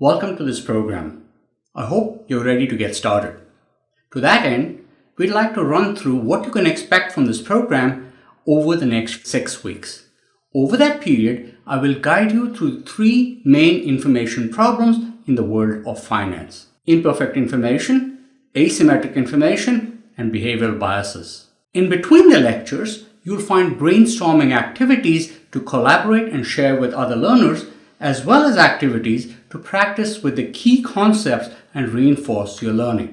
Welcome to this program. I hope you're ready to get started. To that end, we'd like to run through what you can expect from this program over the next 6 weeks. Over that period, I will guide you through 3 main information problems in the world of finance: imperfect information, asymmetric information, and behavioral biases. In between the lectures, you'll find brainstorming activities to collaborate and share with other learners, as well as activities to practice with the key concepts and reinforce your learning.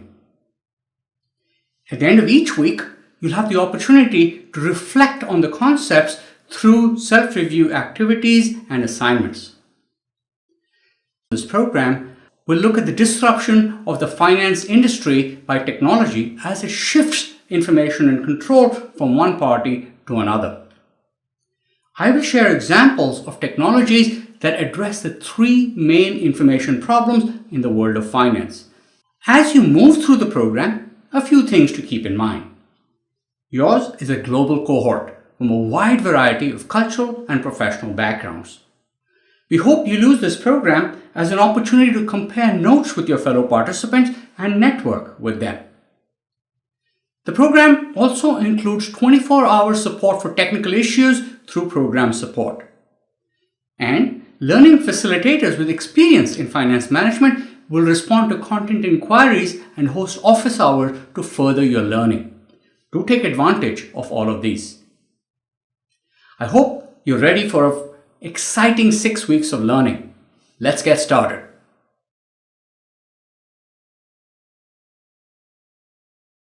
At the end of each week, you'll have the opportunity to reflect on the concepts through self-review activities and assignments. This program will look at the disruption of the finance industry by technology as it shifts information and control from one party to another. I will share examples of technologies that address the 3 main information problems in the world of finance. As you move through the program, a few things to keep in mind. Yours is a global cohort from a wide variety of cultural and professional backgrounds. We hope you use this program as an opportunity to compare notes with your fellow participants and network with them. The program also includes 24-hour support for technical issues through program support. And learning facilitators with experience in finance management will respond to content inquiries and host office hours to further your learning. Do take advantage of all of these. I hope you're ready for an exciting 6 weeks of learning. Let's get started.